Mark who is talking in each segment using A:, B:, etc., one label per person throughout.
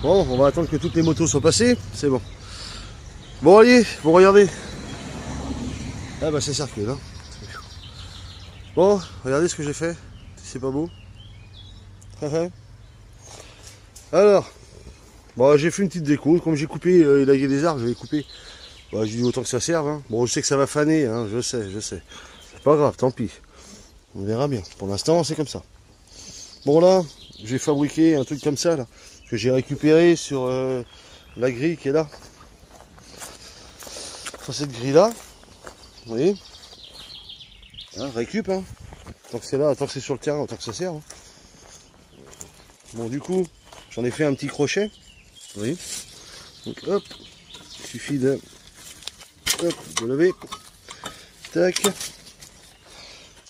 A: Bon, on va attendre que toutes les motos soient passées, c'est bon. Bon allez, vous regardez. Ah bah ça circule hein. Bon, regardez ce que j'ai fait. C'est pas beau. Alors, bon, j'ai fait une petite déco. Comme j'ai coupé élagué des arbres, je vais couper. Bon, j'ai dit autant que ça serve. Hein. Bon, je sais que ça va faner, hein, je sais. C'est pas grave, tant pis. On verra bien. Pour l'instant, c'est comme ça. Bon là, j'ai fabriqué un truc comme ça là, que j'ai récupéré sur la grille qui est là. Sur cette grille là. Vous voyez, hein, récup, hein. Tant que c'est là, tant que c'est sur le terrain, tant que ça sert. Hein. Bon, du coup, j'en ai fait un petit crochet. Vous voyez, donc hop, il suffit de lever. Tac.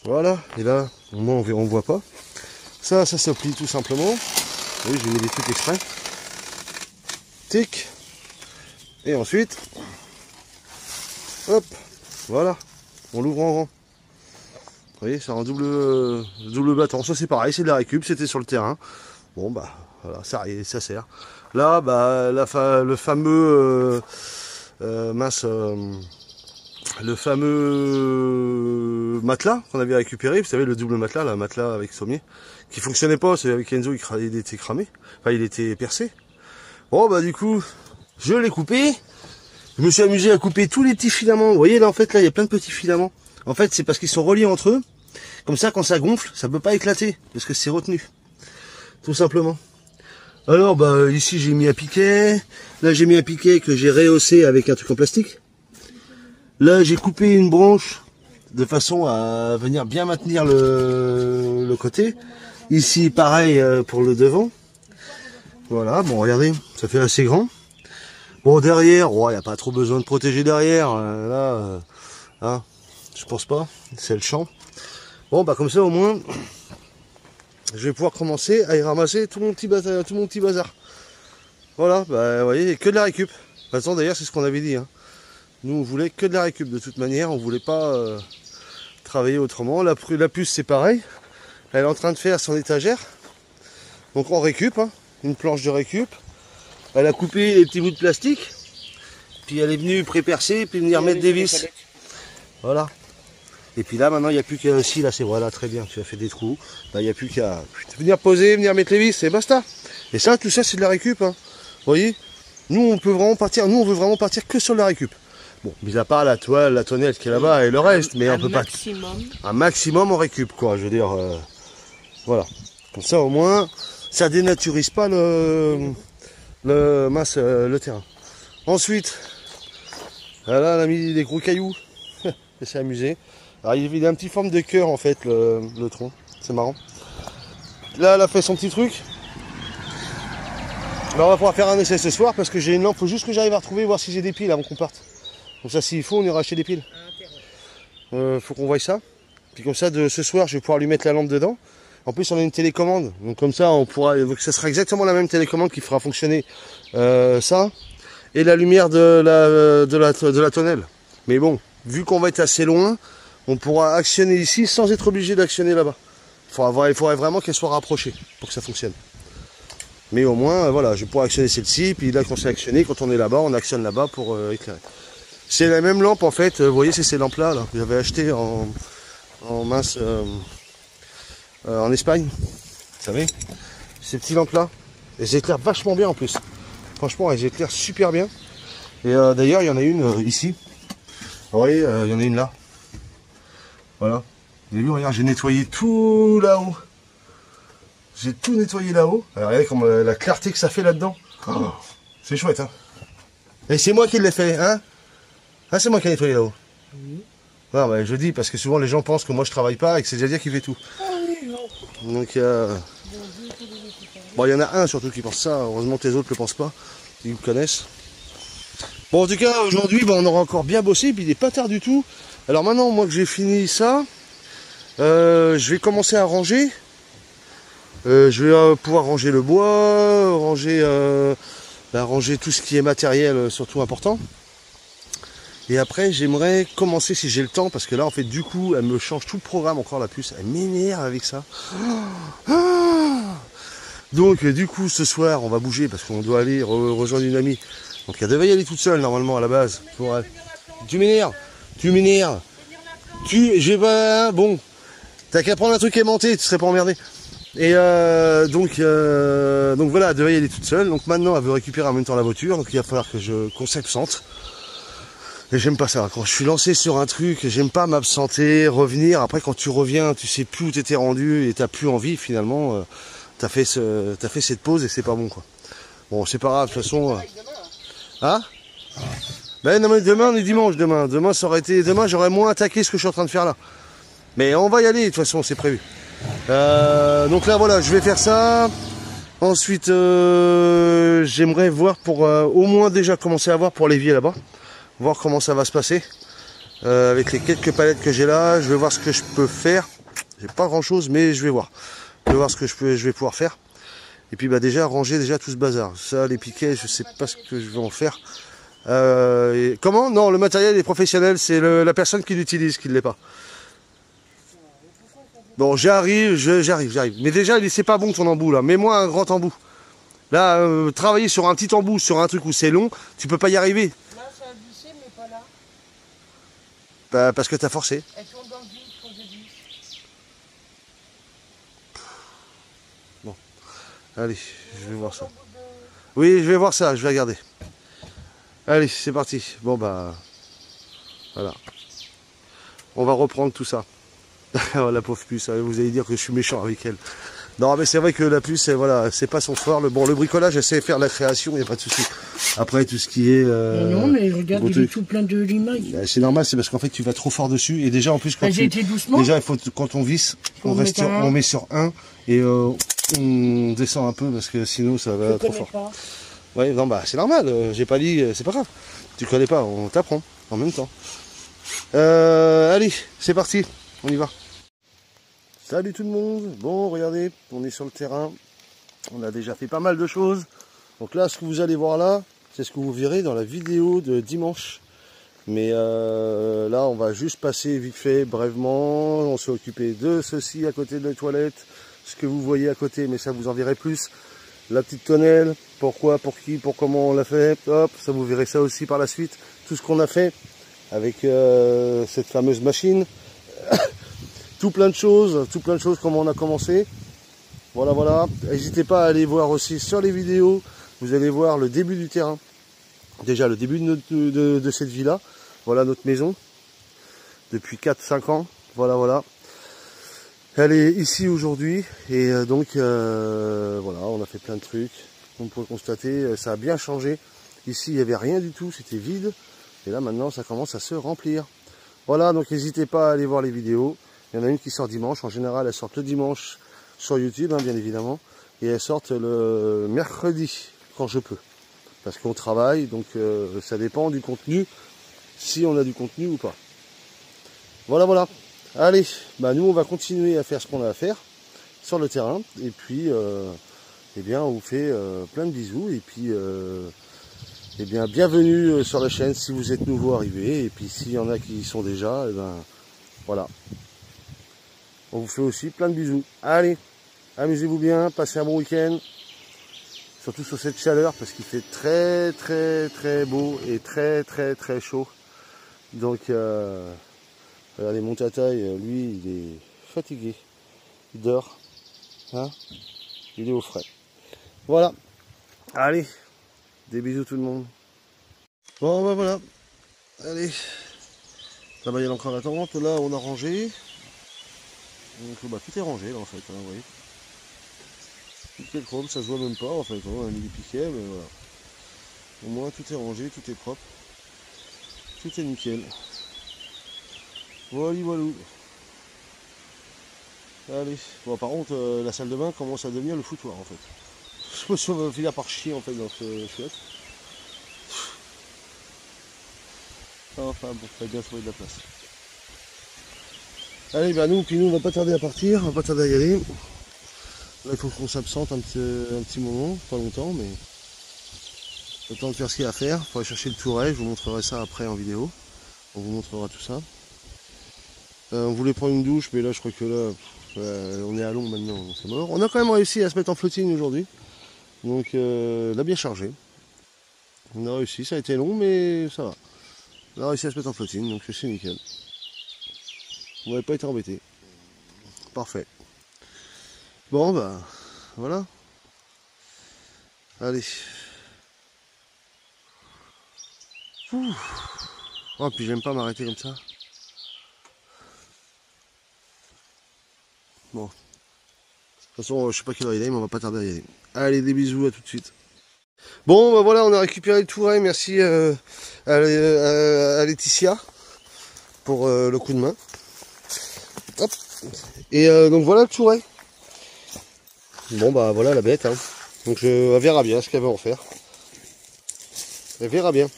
A: Voilà, et là, au moins on voit pas. Ça se plie tout simplement. Oui, j'ai mis des trucs exprès. Tic. Et ensuite, hop, voilà, on l'ouvre en rang. Vous voyez, c'est un double battant. Ça c'est pareil, c'est de la récup, c'était sur le terrain. Bon bah voilà, ça sert. Là, bah le fameux le fameux matelas qu'on avait récupéré, vous savez le double matelas, la matelas avec sommier, qui fonctionnait pas, c'est avec Enzo, il était cramé, enfin il était percé. Bon bah du coup, je l'ai coupé. Je me suis amusé à couper tous les petits filaments. Vous voyez là en fait là il y a plein de petits filaments. En fait c'est parce qu'ils sont reliés entre eux. Comme ça quand ça gonfle, ça peut pas éclater parce que c'est retenu. Tout simplement. Alors bah ici j'ai mis un piquet. Là j'ai mis un piquet que j'ai rehaussé avec un truc en plastique. Là j'ai coupé une branche de façon à venir bien maintenir le côté. Ici pareil pour le devant. Voilà, bon regardez, ça fait assez grand. Bon derrière, il n'y a pas trop besoin de protéger derrière, hein, je pense pas, c'est le champ. Bon bah comme ça au moins, je vais pouvoir commencer à y ramasser tout mon petit bazar. Voilà, bah vous voyez, que de la récup. De toute façon d'ailleurs c'est ce qu'on avait dit. Hein. Nous on voulait que de la récup de toute manière, on voulait pas travailler autrement. La puce c'est pareil, elle est en train de faire son étagère. Donc on récup, hein, une planche de récup. Elle a coupé les petits bouts de plastique, puis elle est venue pré-percer, puis venir mettre des vis. Voilà. Et puis là, maintenant, il n'y a plus qu'à... Si, là, c'est voilà, très bien, tu as fait des trous. Là, il n'y a plus qu'à venir poser, venir mettre les vis, et basta. Et ça, tout ça, c'est de la récup. Hein. Vous voyez, nous, on peut vraiment partir, nous, on veut vraiment partir que sur la récup. Bon, mis à part la toile, la tonnelle qui est là-bas et le reste, mais on peut pas... Un maximum en récup, quoi, je veux dire... voilà. Comme ça, au moins, ça dénaturise pas le terrain. Ensuite, là, on a mis des gros cailloux. Elle s'est amusée. Alors, il a un petit forme de cœur en fait, le tronc. C'est marrant. Là, elle a fait son petit truc. Alors, on va pouvoir faire un essai ce soir parce que j'ai une lampe. Faut juste que j'arrive à retrouver, voir si j'ai des piles avant qu'on parte. Comme ça, s'il faut, on ira acheter des piles. Faut qu'on voie ça. Puis comme ça, ce soir, je vais pouvoir lui mettre la lampe dedans. En plus, on a une télécommande, donc comme ça, on pourra. Donc, ça sera exactement la même télécommande qui fera fonctionner ça et la lumière de la tonnelle. Mais bon, vu qu'on va être assez loin, on pourra actionner ici sans être obligé d'actionner là-bas. Il faudrait vraiment qu'elle soit rapprochée pour que ça fonctionne. Mais au moins, voilà, je pourrai actionner celle-ci, puis là, quand c'est actionné, quand on est là-bas, on actionne là-bas pour éclairer. C'est la même lampe en fait. Vous voyez, c'est ces lampes-là là, que j'avais acheté en Espagne, vous savez, ces petites lampes là, elles éclairent vachement bien en plus. Franchement, elles éclairent super bien. Et d'ailleurs, il y en a une ici. Vous voyez, il y en a une là. Voilà. Vous avez vu, regarde, j'ai nettoyé tout là-haut. J'ai tout nettoyé là-haut. Alors, regardez comme la clarté que ça fait là-dedans. Oh, c'est chouette, hein. Et c'est moi qui l'ai fait, hein. Ah, c'est moi qui ai nettoyé là-haut. Non, bah, je dis parce que souvent les gens pensent que moi je travaille pas et que c'est Jadia qui fait tout. Donc bon, il y en a un surtout qui pense ça, heureusement que les autres ne le pensent pas, ils me connaissent. Bon, en tout cas aujourd'hui on aura encore bien bossé, puis il n'est pas tard du tout. Alors maintenant moi que j'ai fini ça, je vais commencer à ranger. Je vais pouvoir ranger le bois, ranger tout ce qui est matériel surtout important. Et après j'aimerais commencer si j'ai le temps, parce que là en fait du coup elle me change tout le programme encore la puce, elle m'énerve avec ça. Donc du coup ce soir on va bouger parce qu'on doit aller rejoindre une amie. Donc elle devait y aller toute seule normalement à la base. Pour elle. Tu m'énerves. J'ai pas... Bon. T'as qu'à prendre un truc aimanté, tu serais pas emmerdé. Et donc voilà, elle devait y aller toute seule. Donc maintenant elle veut récupérer en même temps la voiture. Donc il va falloir qu'on s'absente. Et j'aime pas ça. Quand je suis lancé sur un truc, j'aime pas m'absenter, revenir. Après quand tu reviens, tu sais plus où t'étais rendu et t'as plus envie finalement. T'as fait cette pause et c'est pas bon quoi. Bon c'est pas grave, de toute façon. Hein? Ben non mais demain on est dimanche, demain ça aurait été. Demain j'aurais moins attaqué ce que je suis en train de faire là. Mais on va y aller, de toute façon c'est prévu. Donc là voilà, je vais faire ça. Ensuite j'aimerais voir pour au moins déjà commencer à voir pour l'évier là-bas. Voir comment ça va se passer. Avec les quelques palettes que j'ai là, je vais voir ce que je peux faire. J'ai pas grand chose mais je vais voir. Je vais voir ce que je vais pouvoir faire. Et puis bah déjà ranger déjà tout ce bazar. Ça les piquets, je sais pas ce que je vais en faire. Comment? Non, le matériel est professionnel, c'est la personne qui l'utilise qui ne l'est pas. Bon, j'arrive. Mais déjà, c'est pas bon ton embout là. Mets-moi un grand embout. Là, travailler sur un petit embout, sur un truc où c'est long, tu peux pas y arriver.
B: Là, ça a glissé, mais pas là.
A: Bah, parce que t'as forcé.
B: Elles sont dans le vide quand je glisse.
A: Bon, allez, je vais voir ça. Oui, je vais voir ça, je vais regarder. Allez, c'est parti. Bon bah, voilà. On va reprendre tout ça. La pauvre puce, vous allez dire que je suis méchant avec elle. Non mais c'est vrai que la puce, voilà, c'est pas son fort. Le bricolage, elle sait faire la création, il n'y a pas de souci. Après tout ce qui est...
B: non mais regarde, il est tout plein de limaces.
A: C'est normal, c'est parce qu'en fait tu vas trop fort dessus. Et déjà en plus quand
B: j'ai été doucement.
A: Déjà il faut quand on visse, on met sur 1 et on descend un peu parce que sinon ça va trop fort.
B: Pas.
A: Ouais, non bah c'est normal, j'ai pas dit, c'est pas grave. Tu connais pas, on t'apprend en même temps. Allez, c'est parti, on y va. Salut tout le monde. Bon, regardez, on est sur le terrain. On a déjà fait pas mal de choses. Donc là, ce que vous allez voir là, c'est ce que vous verrez dans la vidéo de dimanche. Mais là, on va juste passer vite fait, brièvement. On s'est occupé de ceci à côté de la toilette. Ce que vous voyez à côté, mais ça vous en verrez plus. La petite tonnelle, pourquoi, pour qui, pour comment on l'a fait. Hop, ça vous verrez ça aussi par la suite. Tout ce qu'on a fait avec cette fameuse machine. tout plein de choses comment on a commencé. Voilà. N'hésitez pas à aller voir aussi sur les vidéos. Vous allez voir le début du terrain. Déjà le début de cette vie-là. Voilà notre maison. Depuis 4-5 ans. Voilà. Elle est ici aujourd'hui. Et donc voilà, on a fait plein de trucs. On peut constater, ça a bien changé. Ici, il n'y avait rien du tout, c'était vide. Et là, maintenant, ça commence à se remplir. Voilà, donc n'hésitez pas à aller voir les vidéos. Il y en a une qui sort dimanche. En général, elles sortent le dimanche sur YouTube, hein, bien évidemment. Et elles sortent le mercredi, quand je peux. Parce qu'on travaille, donc ça dépend du contenu, si on a du contenu ou pas. Voilà. Allez, bah nous, on va continuer à faire ce qu'on a à faire sur le terrain. Et puis, eh bien, on vous fait plein de bisous. Et puis, eh bien, bienvenue sur la chaîne si vous êtes nouveau arrivé. Et puis, s'il y en a qui y sont déjà, eh ben, voilà. On vous fait aussi plein de bisous. Allez, amusez-vous bien, passez un bon week-end. Surtout sur cette chaleur, parce qu'il fait très beau et très chaud. Donc, regardez, mon tata, lui, il est fatigué. Il dort. Hein? Il est au frais. Voilà. Allez, des bisous tout le monde. Bon, bah voilà. Allez. Là-bas, il y a encore la tente. Là, on a rangé. Donc, bah, tout est rangé, là, en fait. Hein, vous voyez. Tout est propre, ça se voit même pas, en fait. On a mis des piquets, mais voilà. Au moins, tout est rangé, tout est propre. Tout est nickel. Voilà. Allez. Bon, par contre, la salle de bain commence à devenir le foutoir, en fait. Je pense qu'on va finir par chier, en fait, dans ce chouette. Enfin, bon, ça va bien trouver de la place. Allez, bah nous, on va pas tarder à partir, on va pas tarder à y aller. Là, il faut qu'on s'absente un petit moment, pas longtemps, mais le temps de faire ce qu'il y a à faire. Il faut aller chercher le touret, je vous montrerai ça après en vidéo. On vous montrera tout ça. On voulait prendre une douche, mais là, je crois que là, On est à long maintenant, c'est mort. On a quand même réussi à se mettre en flottine aujourd'hui. Donc on a bien chargé. On a réussi, ça a été long mais ça va. On a réussi à se mettre en flottine, donc c'est nickel. On n'avait pas été embêté. Parfait. Bon bah voilà. Allez. Ouh. Oh puis j'aime pas m'arrêter comme ça. Bon. De toute façon je sais pas quelle heure il est, mais on va pas tarder à y aller. Allez, des bisous, à tout de suite. Bon bah voilà, on a récupéré le touret, merci à Laetitia pour le coup de main. Hop. Et donc voilà le touret. Bon bah voilà la bête, hein. Donc elle verra bien ce qu'elle veut en faire. Elle verra bien.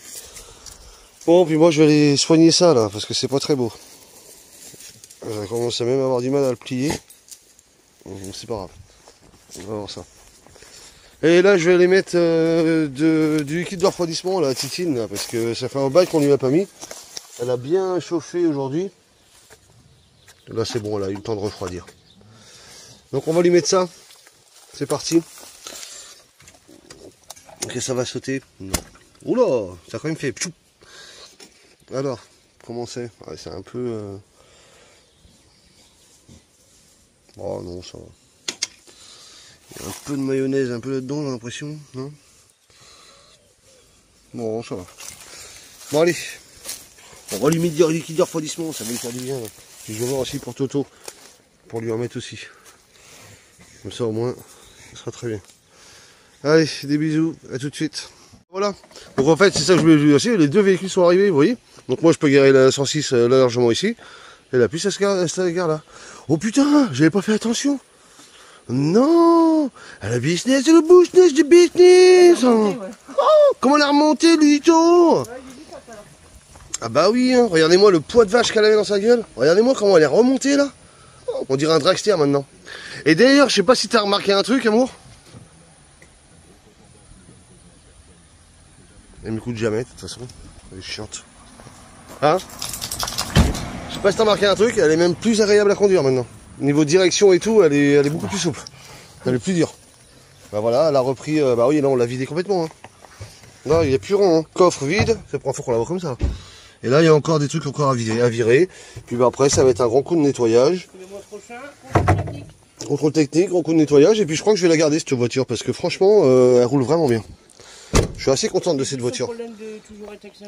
A: Bon puis moi je vais aller soigner ça là, parce que c'est pas très beau. Je commence à même avoir du mal à le plier. C'est pas grave. On va voir ça. Et là je vais aller mettre du liquide de refroidissement là, à Titine, là, parce que ça fait un bail qu'on lui a pas mis. Elle a bien chauffé aujourd'hui. Là c'est bon, elle a eu le temps de refroidir. Donc on va lui mettre ça. C'est parti. Ok, ça va sauter. Non. Oula, ça a quand même fait. Pchou. Alors, comment c'est? Ouais, c'est un peu... Oh non, ça va. Il y a un peu de mayonnaise, un peu là-dedans, j'ai l'impression, non? Bon, ça va. Bon, allez. On va lui mettre du liquide de refroidissement, ça va lui faire du bien. Là. Puis je vais voir aussi pour Toto, pour lui en mettre aussi. Comme ça, au moins, ça sera très bien. Allez, des bisous, à tout de suite. Voilà. Donc en fait, c'est ça que je voulais vous dire aussi. Les deux véhicules sont arrivés, vous voyez. Donc moi, je peux garer la 106 là largement ici. Et la puce, elle se gare là. Oh putain, j'avais pas fait attention. Non, elle a business, c'est le business du business. Remonté, ouais. Oh, comment elle a remonté, Lito? Ouais, ah bah oui, hein. Regardez-moi le poids de vache qu'elle avait dans sa gueule. Regardez-moi comment elle est remontée là. Oh, on dirait un dragster maintenant. Et d'ailleurs, je sais pas si t'as remarqué un truc, amour. Elle m'écoute jamais, de toute façon. Elle est chiante. Hein? Je sais pas si t'as remarqué un truc, elle est même plus agréable à conduire maintenant. Niveau direction et tout, elle est beaucoup plus souple. Elle est plus dure. Bah voilà, elle a repris... bah oui, là on l'a vidé complètement. Hein. Là, il est plus rond. Hein. Coffre vide, c'est la première fois qu'on la voit comme ça. Et là, il y a encore des trucs encore à virer. Puis bah, après, ça va être un grand coup de nettoyage. Le mois prochain, contrôle technique, grand coup de nettoyage. Et puis je crois que je vais la garder cette voiture parce que franchement, elle roule vraiment bien. Je suis assez contente de cette voiture.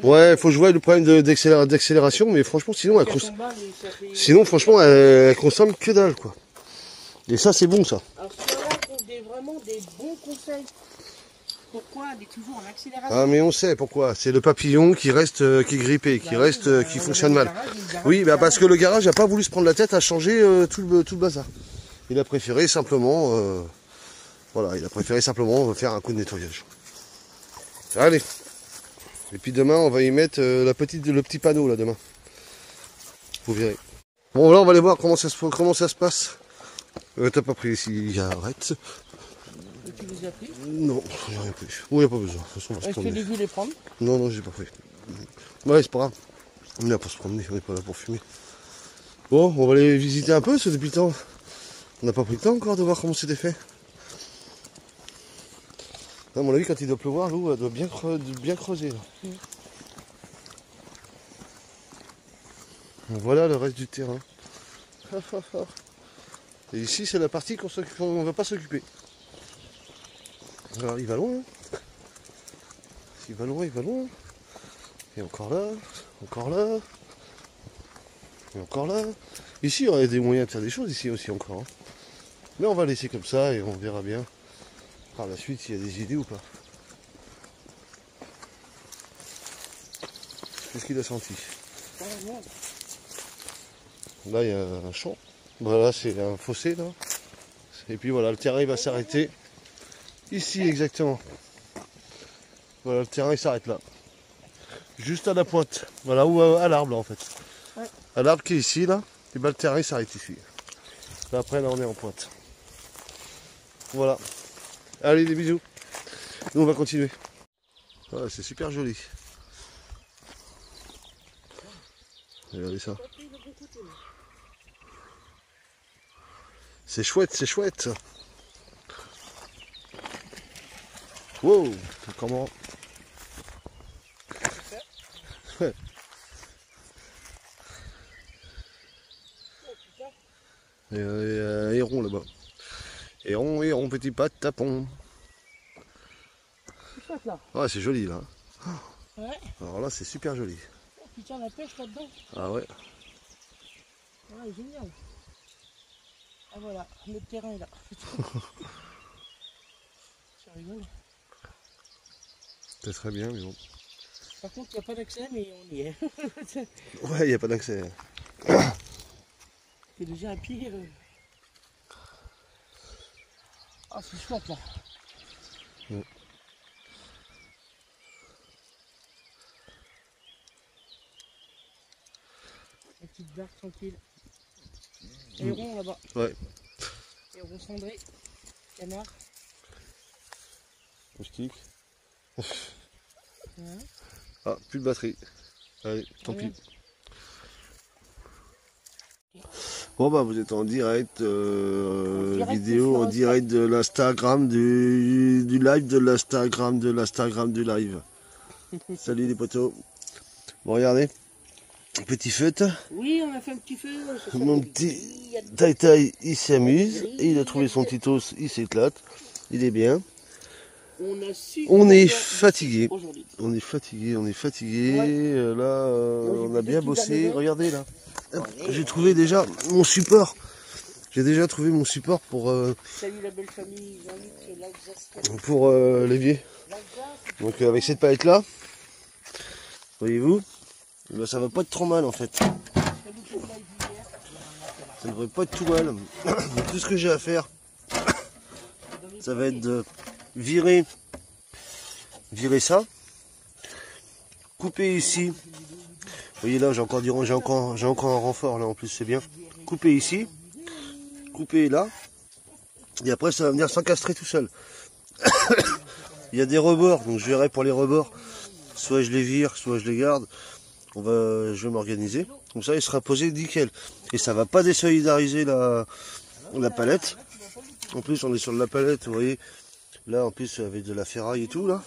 A: Ouais, il faut jouer le problème d'accélération, mais franchement, sinon, sinon, franchement, elle consomme que dalle, quoi. Et ça, c'est bon, ça.
B: Alors, c'est vraiment des bons conseils. Pourquoi elle est toujours en accélération?
A: Ah, mais on sait pourquoi. C'est le papillon qui reste, qui est grippé, qui reste, qui fonctionne mal. Oui, bah, parce que le garage n'a pas voulu se prendre la tête à changer tout le bazar. Il a préféré simplement, voilà, il a préféré simplement faire un coup de nettoyage. Allez. Et puis demain, on va y mettre le petit panneau là demain. Vous verrez. Bon, là, on va aller voir comment ça se passe. T'as pas pris ici, arrête.
B: Et tu les as pris?
A: Non, j'ai rien pris. Oh, il n'y a pas besoin. De toute façon, on va se
B: Est-ce que
A: promener.
B: tu les prendre?
A: Non, non, j'ai pas pris. Ouais, c'est pas grave. On est là pour se promener, on n'est pas là pour fumer. Bon, on va aller visiter un peu, parce que depuis le temps, on n'a pas pris le temps encore de voir comment c'était fait. À mon avis, quand il doit pleuvoir, l'eau doit bien creuser. Là. Voilà le reste du terrain. Et ici, c'est la partie qu'on ne va pas s'occuper. Alors, il va loin. Il va loin, il va loin. Et encore là, et encore là. Ici, il y aurait des moyens de faire des choses, ici aussi encore. Hein. Mais on va laisser comme ça et on verra bien par la suite s'il y a des idées ou pas. Qu'est-ce qu'il a senti? Là, il y a un champ. Voilà, c'est un fossé, là. Et puis voilà, le terrain, il va s'arrêter. Ici, exactement. Voilà, le terrain, il s'arrête là. Juste à la pointe. Voilà, ou à l'arbre, là, en fait. Ouais. À l'arbre qui est ici, là. Et ben, le terrain, il s'arrête ici. Là, après, là, on est en pointe. Voilà. Allez, des bisous. Nous, on va continuer. Voilà, c'est super joli. Regardez ça. C'est chouette, c'est chouette. Wow, comment? Ouais. Et héron là-bas. Héron, petit pas de tapon.
B: C'est chouette là.
A: Ah, c'est joli là.
B: Ouais.
A: Alors là, c'est super joli.
B: Oh, putain, la pêche là-dedans.
A: Ah ouais.
B: Ouais, génial. Ah voilà, notre terrain est là. Ça rigole.
A: C'est très bien, mais bon.
B: Par contre, il n'y a pas d'accès, mais on y est.
A: Ouais, il n'y a pas d'accès.
B: C'est déjà un pied. Ah, c'est chouette là.
A: Mm.
B: Une petite barque tranquille. Héron là-bas.
A: Ouais.
B: Héron cendré. Canard.
A: Moustique.
B: Ouais.
A: Ah, plus de batterie. Allez, tant pis. Bon bah vous êtes en direct, vidéo, en direct de l'Instagram, du live de l'Instagram, du live. Salut les potos. Bon regardez, petit fête.
B: Oui, on a fait un petit feu.
A: Mon petit Tai il s'amuse, et il a trouvé son petit os, il s'éclate, il est bien. On est fatigué. On est fatigué. Ouais. Là, on a bien bossé. Regardez là. J'ai trouvé déjà mon support. J'ai déjà trouvé mon support pour
B: Salut la belle famille, Jean-Luc, l'Alsace.
A: Pour l'évier. Donc avec cette palette là, voyez-vous, ben, ça va pas être trop mal en fait. Ça devrait pas être tout mal. Donc, tout ce que j'ai à faire, ça va être de virer ça, couper ici. Vous voyez là, j'ai encore un renfort là en plus, c'est bien. Couper ici, couper là, et après ça va venir s'encastrer tout seul. Il y a des rebords, donc je verrai pour les rebords. Soit je les vire, soit je les garde. Je vais m'organiser. Comme ça, il sera posé nickel. Et ça va pas désolidariser la palette. En plus, on est sur de la palette, vous voyez. Là, en plus, avec de la ferraille et tout, là.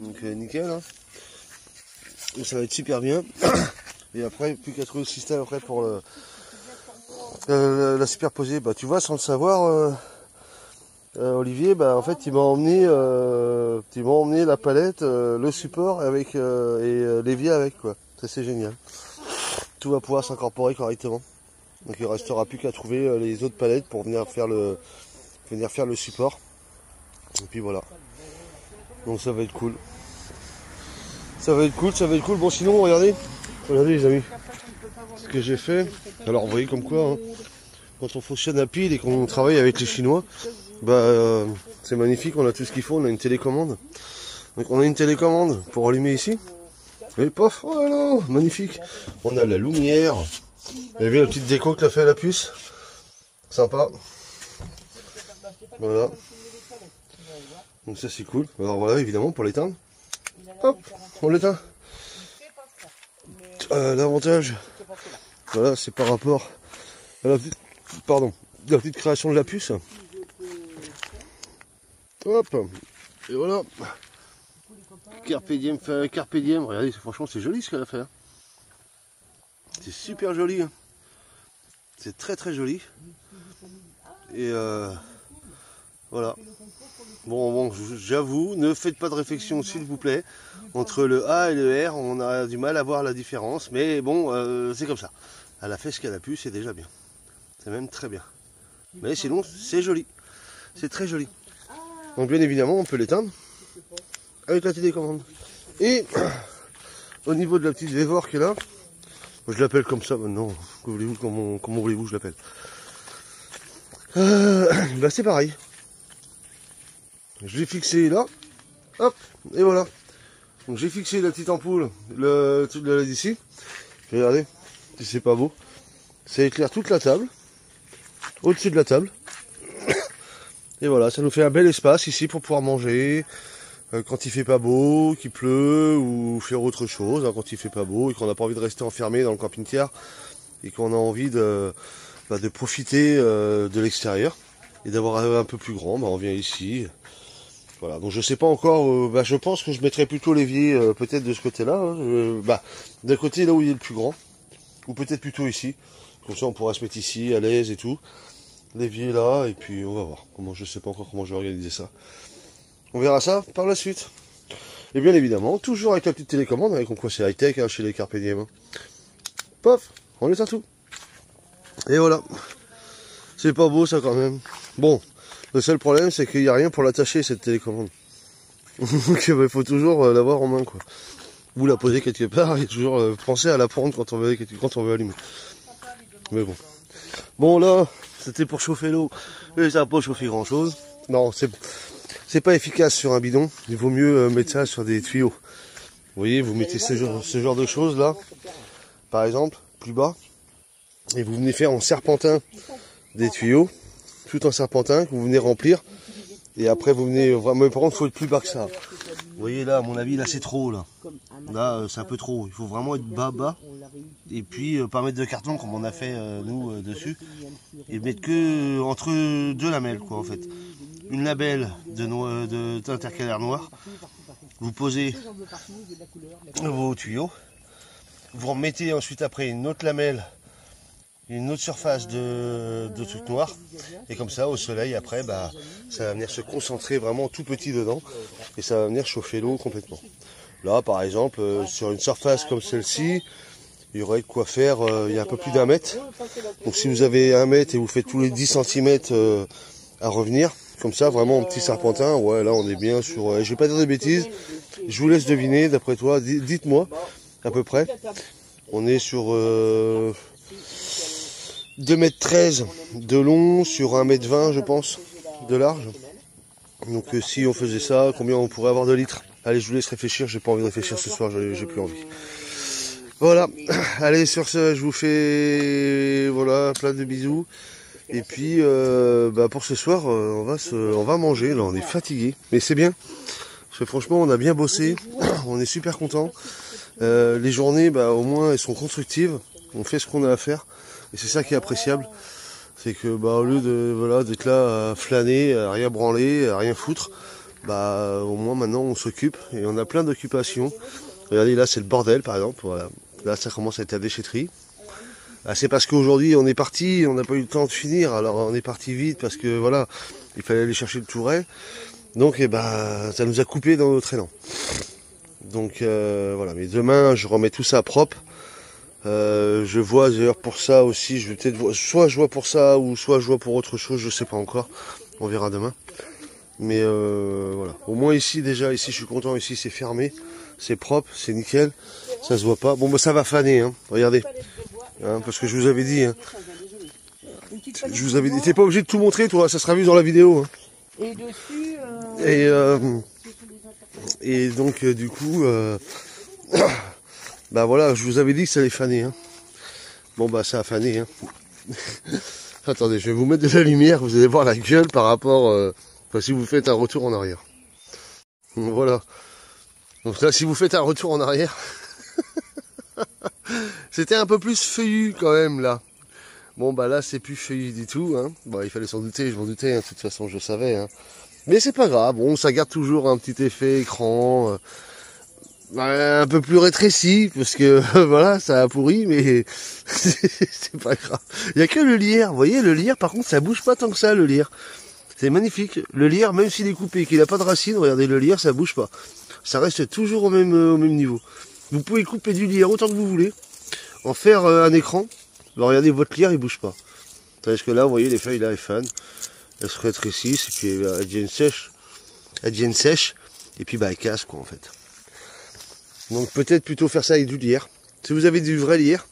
A: Donc, nickel, hein. Donc, ça va être super bien. Et après, plus qu'à trouver le système après pour la superposer. Bah, tu vois, sans le savoir, Olivier, bah, en fait, il m'a emmené la palette, le support avec et l'évier avec, quoi. Ça, c'est génial. Tout va pouvoir s'incorporer correctement. Donc, il ne restera plus qu'à trouver les autres palettes pour venir faire le support. Et puis voilà. Donc ça va être cool. Ça va être cool. Bon sinon regardez les amis. Ce que j'ai fait. Alors vous voyez comme quoi, hein, quand on fonctionne à pile et qu'on travaille avec les Chinois, bah c'est magnifique, on a tout ce qu'il faut, on a une télécommande. Donc on a une télécommande pour allumer ici. Et pof, oh là là, magnifique. On a la lumière. Vous avez vu la petite déco que l'a fait la puce. Sympa. Voilà. Donc ça c'est cool. Alors voilà, évidemment pour l'éteindre. Hop, on l'éteint. L'avantage, voilà, c'est par rapport à la petite création de la puce. Hop, et voilà. Carpe diem, regardez, franchement c'est joli ce qu'elle a fait. C'est super joli. C'est très très joli. Et voilà. Bon, j'avoue, ne faites pas de réflexion s'il vous plaît. Entre le A et le R, on a du mal à voir la différence. Mais bon, c'est comme ça. Elle a fait ce qu'elle a pu, c'est déjà bien. C'est même très bien. Mais sinon, c'est joli. C'est très joli. Donc bien évidemment, on peut l'éteindre avec la télécommande. Et au niveau de la petite Vévor qui est là, je l'appelle comme ça maintenant. Comment voulez-vous que je l'appelle? Bah c'est pareil. Je l'ai fixé là, hop, et voilà. Donc j'ai fixé la petite ampoule, le truc de la LED ici. Regardez, si c'est pas beau. Ça éclaire toute la table, au-dessus de la table. Et voilà, ça nous fait un bel espace ici pour pouvoir manger. Quand il fait pas beau, qu'il pleut, ou faire autre chose, hein, quand il fait pas beau, et qu'on n'a pas envie de rester enfermé dans le camping-car, et qu'on a envie de de profiter de l'extérieur et d'avoir un peu plus grand. Bah, on vient ici. Voilà, donc je sais pas encore, je pense que je mettrai plutôt l'évier peut-être de ce côté-là, hein, d'un côté là où il est le plus grand, ou peut-être plutôt ici. Comme ça on pourra se mettre ici à l'aise et tout. L'évier là, et puis on va voir. Je sais pas encore comment je vais organiser ça. On verra ça par la suite. Et bien évidemment, toujours avec la petite télécommande, avec quoi c'est high-tech hein, chez les Carpe Diem. Hein. Pof, on laisse à tout. Et voilà. C'est pas beau ça quand même. Bon. Le seul problème, c'est qu'il n'y a rien pour l'attacher, cette télécommande. Donc il faut toujours l'avoir en main, quoi. Ou la poser quelque part et toujours penser à la prendre quand on veut allumer. Mais bon. Bon là, c'était pour chauffer l'eau. Et ça n'a pas chauffé grand chose. Non, c'est pas efficace sur un bidon. Il vaut mieux mettre ça sur des tuyaux. Vous voyez, vous mettez ce genre de choses là, par exemple, plus bas. Et vous venez faire en serpentin des tuyaux. Tout en serpentin que vous venez remplir et après vous venez vraiment, par contre il faut être plus bas que ça. Vous voyez là à mon avis là c'est trop là c'est un peu trop, il faut vraiment être bas et puis pas mettre de carton comme on a fait nous dessus et mettre que entre deux lamelles quoi en fait, une lamelle d'intercalaire noir, vous posez vos tuyaux, vous remettez ensuite après une autre lamelle, une autre surface de truc noir, et comme ça au soleil après ça va venir se concentrer vraiment tout petit dedans et ça va venir chauffer l'eau complètement. Là par exemple sur une surface comme celle-ci il y aurait de quoi faire, il y a un peu plus d'1 mètre, donc si vous avez 1 mètre et vous faites tous les 10 cm à revenir comme ça vraiment en petit serpentin, ouais là on est bien sur, je vais pas dire de bêtises, je vous laisse deviner d'après toi, dites-moi à peu près, on est sur 2,13 m de long sur 1,20 m je pense de large. Donc si on faisait ça, combien on pourrait avoir de litres? Allez, je vous laisse réfléchir, j'ai pas envie de réfléchir ce soir, j'ai plus envie. Voilà, allez sur ce, je vous fais plein de bisous. Et puis pour ce soir, on va manger, là on est fatigué, mais c'est bien. Parce que franchement on a bien bossé, on est super content. Les journées au moins elles sont constructives, on fait ce qu'on a à faire. Et c'est ça qui est appréciable, c'est que au lieu d'être là à flâner, à rien branler, à rien foutre, au moins maintenant on s'occupe et on a plein d'occupations. Regardez là c'est le bordel par exemple, voilà. Là ça commence à être la déchetterie. C'est parce qu'aujourd'hui on est parti, on n'a pas eu le temps de finir, alors on est parti vite parce que voilà, il fallait aller chercher le touret. Donc ça nous a coupé dans notre élan. Donc voilà, mais demain je remets tout ça propre. Je vois d'ailleurs pour ça aussi, je vais peut-être soit je vois pour ça ou soit je vois pour autre chose, je sais pas encore, on verra demain. Mais voilà, au moins ici déjà, ici je suis content, ici c'est fermé, c'est propre, c'est nickel, ça se voit pas. Bon ça va faner, hein. Regardez, hein, parce que je vous avais dit, hein. Je vous avais dit, t'es pas obligé de tout montrer toi, ça sera vu dans la vidéo. Hein.
B: Et dessus.
A: Et donc du coup. Voilà, je vous avais dit que ça allait faner. Hein. Bon ça a fané. Hein. Attendez, je vais vous mettre de la lumière, vous allez voir la gueule par rapport... si vous faites un retour en arrière. Voilà. Donc là, si vous faites un retour en arrière... C'était un peu plus feuillu quand même là. Bon là c'est plus feuillu du tout. Hein. Il fallait s'en douter, je m'en doutais, hein. De toute façon je savais. Hein. Mais c'est pas grave, bon ça garde toujours un petit effet écran... un peu plus rétréci parce que voilà ça a pourri mais c'est pas grave. Il y a que le lierre, vous voyez le lierre par contre ça bouge pas tant que ça le lierre. C'est magnifique. Le lierre même s'il est coupé, qu'il n'a pas de racines, regardez le lierre ça bouge pas. Ça reste toujours au même niveau. Vous pouvez couper du lierre autant que vous voulez, en faire un écran. Alors regardez votre lierre il bouge pas. Parce que là vous voyez les feuilles là elles fanent, elles se rétrécissent et puis elles deviennent sèches et puis elles cassent quoi en fait. Donc peut-être plutôt faire ça avec du lierre. Si vous avez du vrai lierre,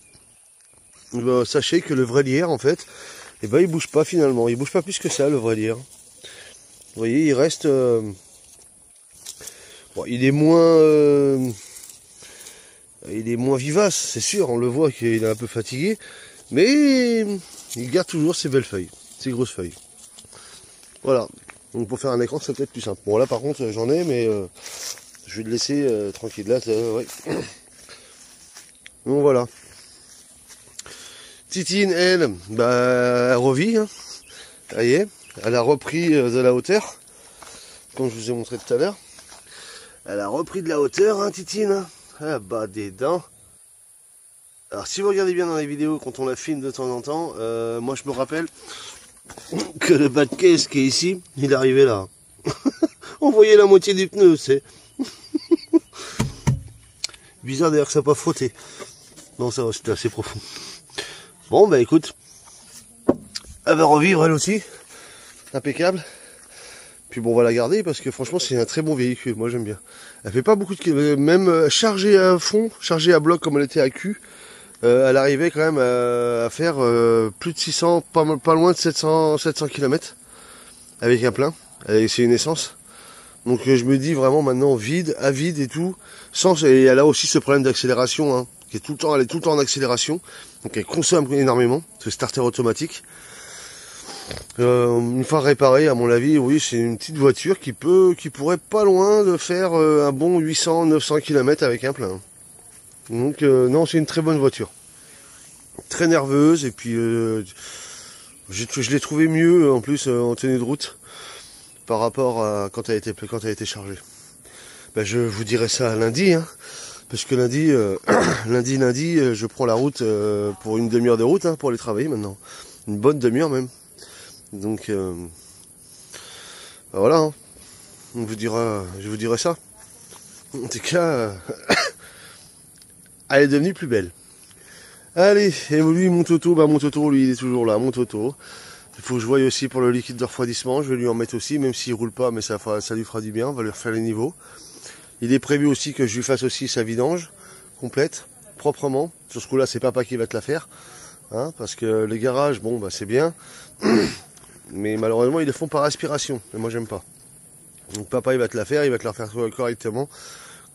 A: sachez que le vrai lierre en fait, il bouge pas finalement. Il bouge pas plus que ça le vrai lierre. Vous voyez, il reste... il est moins vivace, c'est sûr. On le voit qu'il est un peu fatigué. Mais il garde toujours ses belles feuilles, ses grosses feuilles. Voilà. Donc pour faire un écran, c'est peut-être plus simple. Bon là par contre j'en ai, mais... je vais le laisser tranquille là, ouais. Donc voilà. Titine, elle, elle revit. Hein. Ça y est, elle a repris de la hauteur. Comme je vous ai montré tout à l'heure. Elle a repris de la hauteur, hein, Titine. Hein. Ah bah des dents. Alors si vous regardez bien dans les vidéos, quand on la filme de temps en temps, moi je me rappelle que le bas de caisse qui est ici, il est arrivé là. On voyait la moitié du pneu, c'est. Bizarre d'ailleurs que ça n'a pas frotté. Non, ça va, c'était assez profond. Bon, bah écoute, elle va revivre elle aussi. Impeccable. Puis bon, on va la garder parce que franchement, c'est un très bon véhicule. Moi, j'aime bien. Elle fait pas beaucoup de kilomètres. Même chargée à fond, chargée à bloc comme elle était à cul, elle arrivait quand même à faire plus de 600, pas loin de 700 km avec un plein. C'est une essence. Donc je me dis vraiment maintenant vide, à vide et tout. Et elle a aussi ce problème d'accélération, hein, qui est tout le temps, elle est tout le temps en accélération. Donc elle consomme énormément, ce starter automatique. Une fois réparée, à mon avis, oui, c'est une petite voiture qui pourrait pas loin de faire un bon 800-900 km avec un plein. Donc non, c'est une très bonne voiture. Très nerveuse et puis je l'ai trouvé mieux en plus en tenue de route par rapport à quand elle a été chargée. Ben, je vous dirai ça lundi, hein, parce que lundi, lundi, je prends la route pour une demi-heure de route, hein, pour aller travailler maintenant. Une bonne demi-heure même. Donc ben voilà, hein. Je vous dirai ça. En tout cas, elle est devenue plus belle. Allez, et lui, mon Toto, lui, il est toujours là, mon Toto. Il faut que je voie aussi pour le liquide de refroidissement, je vais lui en mettre aussi, même s'il roule pas, mais ça lui fera du bien, on va lui refaire les niveaux. Il est prévu aussi que je lui fasse aussi sa vidange complète, proprement. Sur ce coup-là, c'est papa qui va te la faire, hein, parce que le garage, bon, bah c'est bien, mais malheureusement, ils le font par aspiration, et moi, j'aime pas. Donc papa, il va te la faire correctement,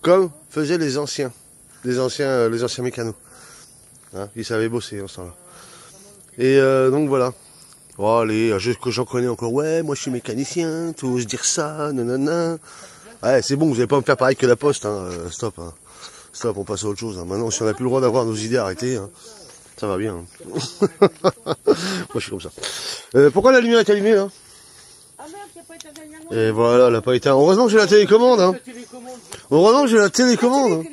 A: comme faisaient les anciens mécanos. Hein, ils savaient bosser en ce temps-là. Et donc voilà. Oh, allez, j'en connais encore. Ouais, moi je suis mécanicien, tu oses dire ça, nanana. Ouais, c'est bon, vous n'allez pas me faire pareil que la poste, hein. Stop, hein. Stop, on passe à autre chose. Hein. Maintenant, si on n'a plus le droit d'avoir nos idées arrêtées, hein, ça va bien. Hein. Moi je suis comme ça. Pourquoi la lumière est allumée là?
B: Ah merde, il n'y a pas été dernièrement.
A: Et voilà, elle n'a pas été. Heureusement que j'ai la télécommande. Hein. Heureusement que j'ai la télécommande. Hein.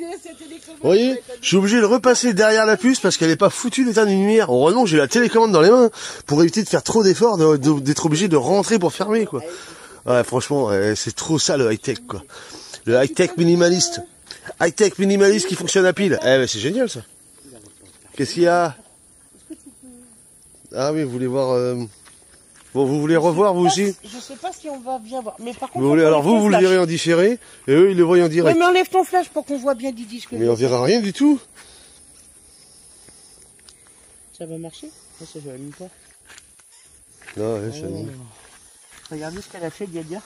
A: Vous voyez, je suis obligé de repasser derrière la puce parce qu'elle n'est pas foutue d'éteindre une lumière. Heureusement que j'ai la télécommande dans les mains pour éviter de faire trop d'efforts, d'être obligé de rentrer pour fermer, quoi. Ouais, franchement, c'est trop ça le high-tech, quoi. Le high-tech minimaliste. High-tech minimaliste qui fonctionne à pile. Eh ben, c'est génial, ça. Qu'est-ce qu'il y a? Ah oui, vous voulez voir... Bon, vous voulez revoir, vous aussi?
B: Je sais pas si on va bien voir. Mais par contre,
A: alors vous le verrez en différé, et eux, ils le voient en direct.
B: Oui, mais enlève ton flash pour qu'on voit bien du disque.
A: Mais on verra rien du tout.
B: Ça va marcher? Ça, je l'allume pas.
A: Non, ouais, ça
B: Oh. Regardez ce qu'elle a fait, Diadia.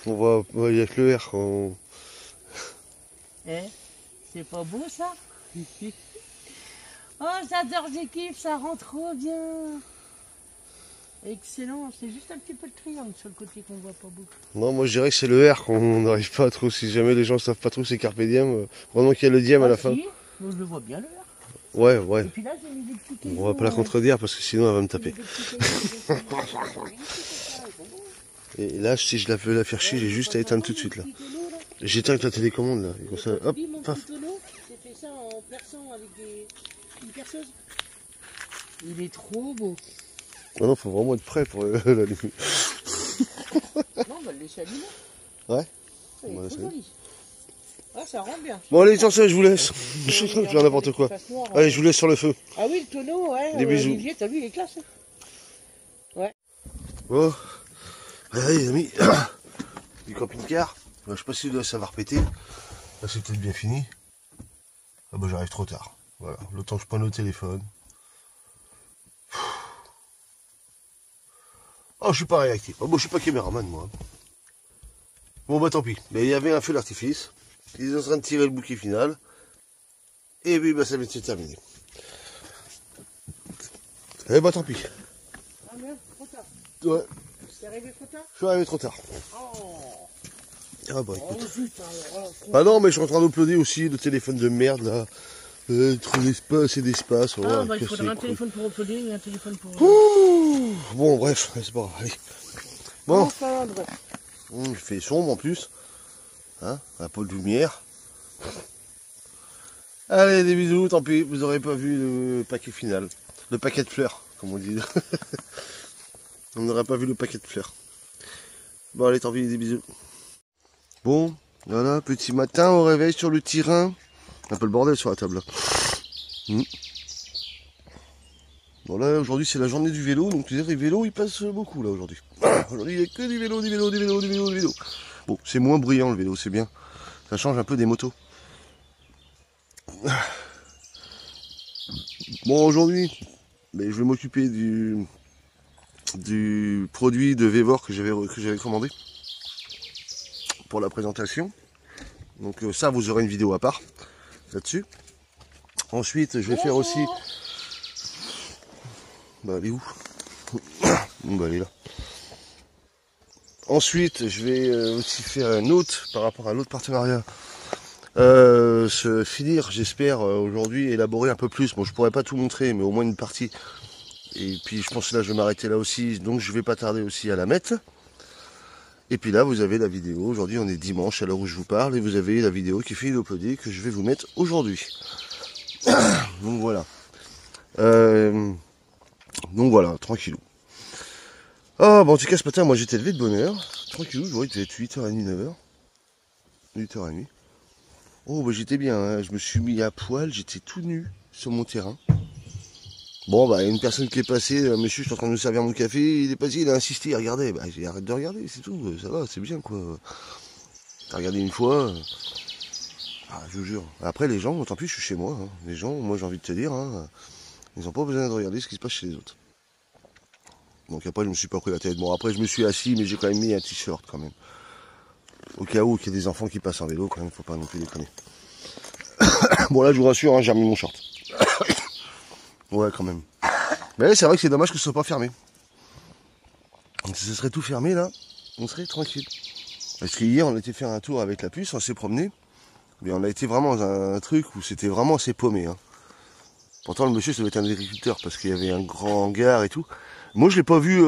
A: On voit, il y a que le R quand...
B: Eh, c'est pas beau, ça? Oh, j'adore, j'ai kiff, ça rend trop bien. Excellent, c'est juste un petit peu le triangle sur le côté qu'on voit pas beaucoup.
A: Non, moi je dirais que c'est le R qu'on n'arrive pas trop, si jamais les gens savent pas trop c'est Carpe Diem, vraiment qu'il y a le diem à la fin.
B: Si, je le vois bien le R.
A: Ouais, ouais.
B: Et puis là, j'ai mis des petits cailloux.
A: On va pas la contredire parce que sinon elle va me taper. Et là, si je la veux la faire chier, j'ai juste à éteindre tout de suite là. J'éteins avec la télécommande là. Et comme ça, hop, paf.
B: J'ai fait ça en perçant avec une perceuse. Il est trop beau.
A: Oh non, faut vraiment être prêt pour l'allumer.
B: Non, on va le laisser allumer.
A: Ouais.
B: C'est trop joli. Ah, ça rend bien.
A: Bon allez, tiens, ça, je vous laisse. Je suis en train de faire n'importe quoi. Allez, je vous laisse sur le feu.
B: Ah oui, le tonneau, ouais.
A: Des bisous.
B: Olivier, t'as vu, il est classe. Ouais.
A: Bon. Allez, les amis. Du camping-car. Je sais pas si ça va répéter. Là, c'est peut-être bien fini. Ah bah, j'arrive trop tard. Voilà. Le temps que je prenne le téléphone. Oh, je suis pas réactif. Oh, bon, je suis pas caméraman, moi. Bon, bah tant pis. Mais il y avait un feu d'artifice. Ils sont en train de tirer le bouquet final. Et puis, bah, ça vient de se terminer. Eh bah, tant pis.
B: Ah merde, trop tard.
A: Ouais.
B: T'es arrivé trop tard?
A: Je suis arrivé trop tard.
B: Oh.
A: Ah bah, écoute.
B: Oh zut, alors,
A: Ah non, mais je suis en train d'uploader aussi le téléphone de merde, là. Trop d'espace et d'espace.
B: Ah, bah, il faudrait un téléphone pour uploader et un téléphone pour...
A: Ouh, bon, bref, c'est pas grave. Allez. Bon,
B: Enfin, bref.
A: il fait sombre en plus. Hein, un peu de lumière. Allez, des bisous, tant pis, vous n'aurez pas vu le paquet final. Le paquet de fleurs, comme on dit. On n'aurait pas vu le paquet de fleurs. Bon, allez, tant pis, des bisous. Bon, voilà, petit matin au réveil sur le terrain. Un peu le bordel sur la table là. Bon là, aujourd'hui c'est la journée du vélo, donc les vélos ils passent beaucoup là aujourd'hui. Aujourd'hui il n'y a que du vélo, du vélo, du vélo, du vélo, du vélo. Bon, c'est moins bruyant le vélo, c'est bien. Ça change un peu des motos. Bon, aujourd'hui, je vais m'occuper du produit de Vévor que j'avais commandé pour la présentation. Donc ça, vous aurez une vidéo à part là-dessus. Ensuite, je vais faire aussi... Bah, elle est où? Bon, bah, elle est là. Ensuite, je vais aussi faire un autre, par rapport à l'autre partenariat, se finir, j'espère, aujourd'hui, élaborer un peu plus. Bon, je pourrais pas tout montrer, mais au moins une partie. Et puis, je pense que là, je vais m'arrêter là aussi, donc je vais pas tarder aussi à la mettre. Et puis là, vous avez la vidéo. Aujourd'hui, on est dimanche à l'heure où je vous parle, et vous avez la vidéo qui finit d'uploader que je vais vous mettre aujourd'hui. Donc voilà. Donc voilà, tranquillou. Ah, bon, en tout cas, ce matin, moi, j'étais levé de bonne heure. Tranquillou, je vois, il devait être 8h30, 9h. 8h30. Oh, bah, j'étais bien, hein. Je me suis mis à poil, j'étais tout nu sur mon terrain. Bon, bah, il y a une personne qui est passée, monsieur, je suis en train de me servir mon café, il est passé, il a insisté, il a regardé. Bah, j'ai arrêté de regarder, c'est tout, ça va, c'est bien, quoi. T'as regardé une fois. Ah, je vous jure. Après, les gens, tant pis, je suis chez moi. Hein. Les gens, moi, j'ai envie de te dire, hein, ils n'ont pas besoin de regarder ce qui se passe chez les autres. Donc après, je me suis pas pris la tête. Bon, après, je me suis assis, mais j'ai quand même mis un t-shirt, quand même. Au cas où il y a des enfants qui passent en vélo, quand même, faut pas non plus déconner. Bon, là, je vous rassure, hein, j'ai remis mon short. Ouais, quand même. Mais c'est vrai que c'est dommage que ce soit pas fermé. Donc, si ce serait tout fermé, là, on serait tranquille. Parce qu'hier, on a été faire un tour avec la puce, on s'est promené. Mais on a été vraiment dans un truc où c'était vraiment assez paumé. Hein. Pourtant, le monsieur, ça devait être un agriculteur, parce qu'il y avait un grand hangar et tout. Moi, je l'ai pas vu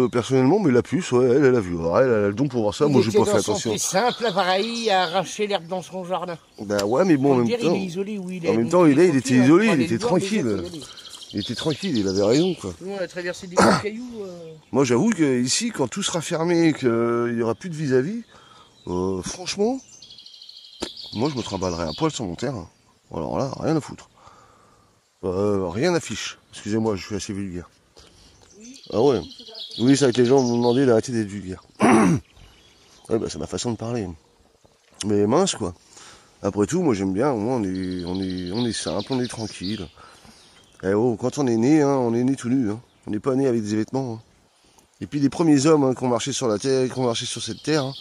A: personnellement, mais la puce, ouais, elle a vu. Ouais, elle a le don pour voir ça. Moi, j'ai pas fait attention.
B: C'est simple appareil à arracher l'herbe dans son jardin.
A: Bah ouais, mais bon, en même temps.
B: Il est isolé où il est.
A: En même temps, il était isolé, il était tranquille. Il était tranquille, il avait raison, quoi.
B: Nous, on a traversé des cailloux.
A: Moi, j'avoue que ici, quand tout sera fermé, qu'il y aura plus de vis-à-vis, franchement, moi, je me trimballerai un poil sur mon terrain. Alors là, rien à foutre. Rien n'affiche. Excusez-moi, je suis assez vulgaire. Ah ouais. Oui, c'est vrai que les gens m'ont demandé d'arrêter d'être vulgaire. Ouais, bah, c'est ma façon de parler. Mais mince, quoi. Après tout, moi, j'aime bien. Au moins, on est simple, on est tranquille. Eh oh, quand on est né tout nu. Hein. On n'est pas né avec des vêtements. Hein. Et puis, les premiers hommes hein, qui ont marché sur la terre, qui ont marché sur cette terre, hein,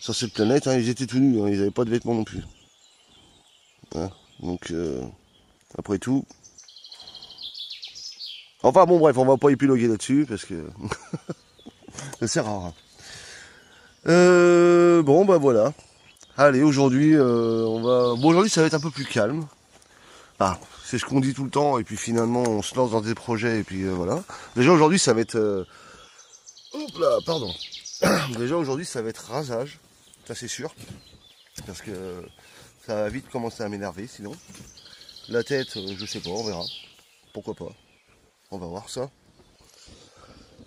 A: sur cette planète, hein, ils étaient tout nus. Hein, ils n'avaient pas de vêtements non plus. Hein. Donc, après tout. Enfin bon bref, on va pas épiloguer là-dessus parce que ça sert à rien. Bon bah voilà. Allez, aujourd'hui aujourd'hui ça va être un peu plus calme. Ah, c'est ce qu'on dit tout le temps et puis finalement on se lance dans des projets et puis voilà. Déjà aujourd'hui ça va être hop là, pardon. Déjà aujourd'hui ça va être rasage, ça c'est sûr. Parce que ça va vite commencer à m'énerver sinon. La tête, je sais pas, on verra. Pourquoi pas. On va voir ça.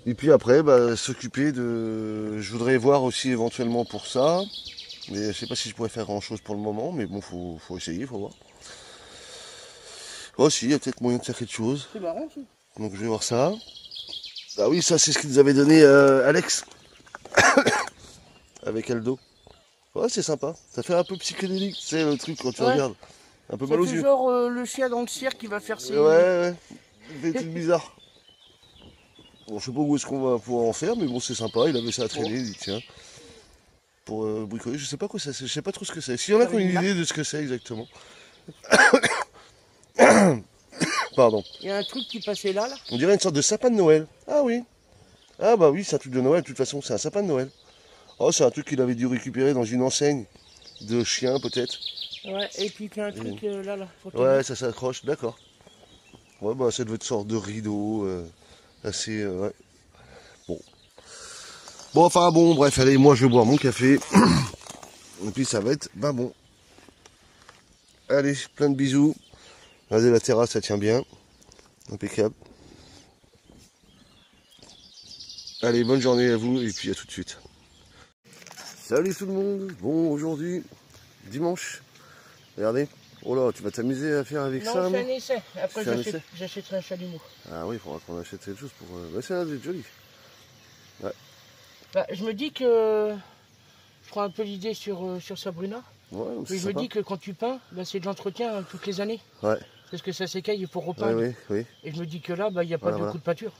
A: Et puis après, bah, s'occuper de... Je voudrais voir aussi éventuellement pour ça. Mais je sais pas si je pourrais faire grand chose pour le moment. Mais bon, faut essayer, faut voir. Oh si, il y a peut-être moyen de faire quelque chose.
B: C'est marrant ça.
A: Donc je vais voir ça. Ah oui, ça c'est ce qu'ils nous avait donné Alex. Avec Aldo. Ouais, c'est sympa. Ça fait un peu psychédélique, tu sais, le truc quand tu regardes. Un peu mal aux yeux.
B: Genre le chien dans le cirque qui va faire ses...
A: Ouais. Des trucs bizarres. Bon, je sais pas où est-ce qu'on va pouvoir en faire, mais bon, c'est sympa. Il avait ça à traîner, il dit tiens. Pour bricoler, je sais pas quoi ça c'est, je sais pas trop ce que c'est. S'il y en a qui ont une idée de ce que c'est exactement. Pardon.
B: Il y a un truc qui passait là.
A: On dirait une sorte de sapin de Noël. Ah oui. Ah bah oui, c'est un truc de Noël, de toute façon, c'est un sapin de Noël. Oh, c'est un truc qu'il avait dû récupérer dans une enseigne de chiens, peut-être.
B: Ouais, et puis qu'il y a un truc là.
A: Ouais, ça s'accroche, d'accord. Ouais, bah ça doit être une sorte de rideau assez... ouais. Bon. Bon, enfin bon, bref, allez, moi je vais boire mon café. Et puis ça va être, ben bon. Allez, plein de bisous. Regardez, la terrasse, ça tient bien. Impeccable. Allez, bonne journée à vous, et puis à tout de suite. Salut tout le monde. Bon, aujourd'hui, dimanche. Regardez. Oh là, tu vas t'amuser à faire avec
B: non,
A: ça,
B: je fais
A: non?
B: un essai. Après,
A: Tu fais un essai
B: j'achèterai un chalumeau.
A: Ah oui, il faudra qu'on achète quelque chose pour... Bah, ça va être joli. Ouais.
B: Bah, je me dis que je prends un peu l'idée sur Sabrina.
A: Ouais,
B: Mais je me dis que quand tu peins, bah, c'est de l'entretien toutes les années.
A: Ouais.
B: Parce que ça s'écaille pour repeindre.
A: Oui, oui, oui.
B: Et je me dis que là, bah, il n'y a pas de coup de pâture.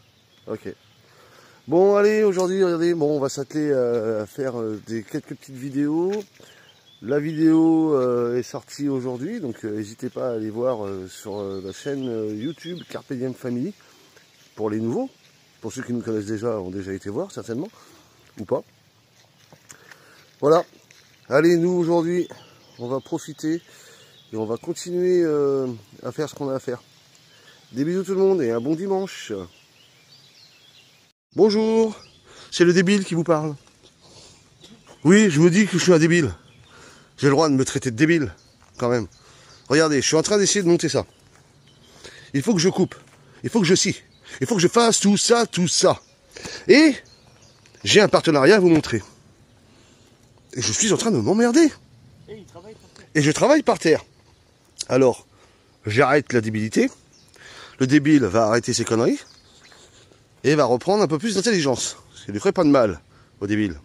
A: Ok. Bon, allez, aujourd'hui, regardez, bon, on va s'atteler à faire quelques petites vidéos. La vidéo est sortie aujourd'hui, donc n'hésitez pas à aller voir sur la chaîne YouTube Carpe Diem Family, pour les nouveaux. Pour ceux qui nous connaissent déjà, ont déjà été voir, certainement, ou pas. Voilà. Allez, nous, aujourd'hui, on va profiter et on va continuer à faire ce qu'on a à faire. Des bisous tout le monde et un bon dimanche. Bonjour, c'est le débile qui vous parle. Oui, je me dis que je suis un débile. J'ai le droit de me traiter de débile, quand même. Regardez, je suis en train d'essayer de monter ça. Il faut que je coupe. Il faut que je scie. Il faut que je fasse tout ça, tout ça. Et j'ai un partenariat à vous montrer. Et je suis en train de m'emmerder. Et je travaille par terre. Alors, j'arrête la débilité. Le débile va arrêter ses conneries. Et va reprendre un peu plus d'intelligence. Ça ne lui ferait pas de mal au débile.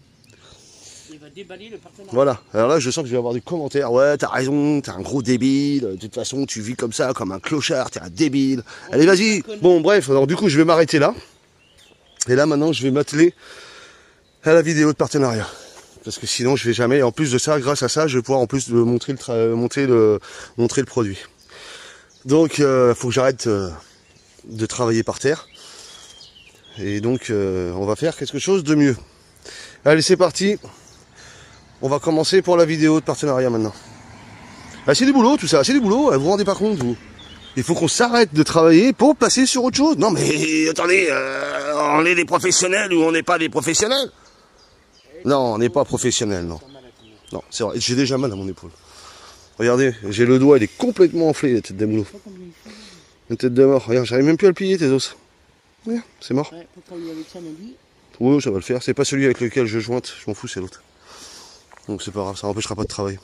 B: Il va déballer le partenariat.
A: Voilà, alors là je sens que je vais avoir des commentaires. Ouais, t'as raison, t'es un gros débile. De toute façon, tu vis comme ça, comme un clochard, t'es un débile. Allez, vas-y. Bon, bref, alors du coup, je vais m'arrêter là. Et là, maintenant, je vais m'atteler à la vidéo de partenariat. Parce que sinon, je vais jamais. Et en plus de ça, grâce à ça, je vais pouvoir en plus montrer le produit. Donc, faut que j'arrête de travailler par terre. Et donc, on va faire quelque chose de mieux. Allez, c'est parti. On va commencer pour la vidéo de partenariat maintenant. Ah, c'est du boulot tout ça, c'est du boulot, vous vous rendez pas compte vous. Il faut qu'on s'arrête de travailler pour passer sur autre chose. Non mais attendez, on est des professionnels ou on n'est pas des professionnels? Non, on n'est pas professionnels, non. Non, c'est vrai, j'ai déjà mal à mon épaule. Regardez, j'ai le doigt, il est complètement enflé, la tête d'Amoulo. Une tête de mort, regarde, j'arrive même plus à le plier tes os. Regarde, c'est mort. Oui, ça va le faire, c'est pas celui avec lequel je jointe, je m'en fous, c'est l'autre. Donc c'est pas grave, ça n'empêchera pas de travailler.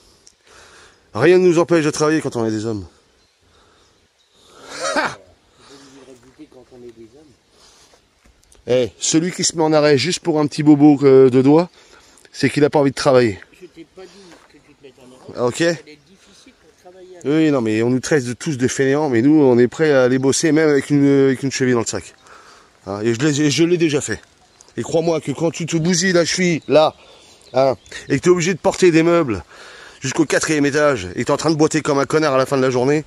A: Rien ne nous empêche de travailler quand on est des hommes. Eh, celui qui se met en arrêt juste pour un petit bobo de doigt, c'est qu'il n'a pas envie de travailler.
B: Je t'ai pas dit que tu te mettes en arrêt.
A: Ah, ok.
B: Ça va être difficile pour travailler.
A: Oui, non, mais on nous traite de tous de fainéants, mais nous, on est prêts à aller bosser même avec une cheville dans le sac. Hein, et je l'ai déjà fait. Et crois-moi que quand tu te bousilles la cheville, là, hein, et que tu es obligé de porter des meubles jusqu'au 4e étage, et que tu es en train de boiter comme un connard à la fin de la journée,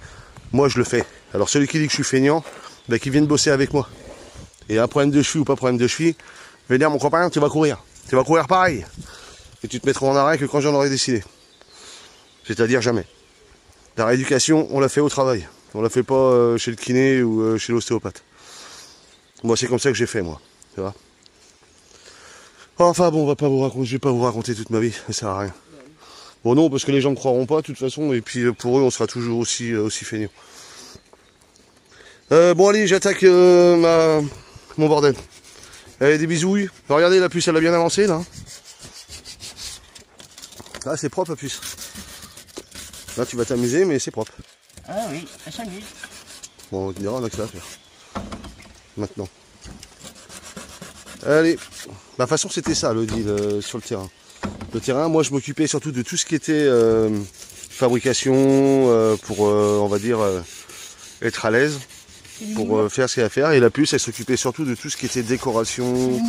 A: moi je le fais. Alors celui qui dit que je suis feignant, ben, qu'il vienne bosser avec moi. Et un problème de cheville ou pas problème de cheville, je vais dire mon copain, tu vas courir. Tu vas courir pareil. Et tu te mettras en arrêt que quand j'en aurai décidé. C'est-à-dire jamais. La rééducation, on la fait au travail. On la fait pas chez le kiné ou chez l'ostéopathe. Moi c'est comme ça que j'ai fait moi. Tu vois. Enfin bon, on va pas vous raconter, je vais pas vous raconter toute ma vie, ça sert à rien. Bon non, parce que les gens ne croiront pas de toute façon, et puis pour eux on sera toujours aussi feignants. Bon allez, j'attaque mon bordel. Allez, des bisouilles. Regardez, la puce elle a bien avancé là. Ah c'est propre la puce. Là tu vas t'amuser mais c'est propre.
B: Ah oui, ça s'amuse.
A: Bon on dira, on a que ça à faire. Maintenant. Allez, bah, de toute façon c'était ça le deal sur le terrain. Le terrain, moi je m'occupais surtout de tout ce qui était fabrication pour, on va dire, être à l'aise, pour faire ce qu'il y a à faire. Et la puce, elle s'occupait surtout de tout ce qui était décoration,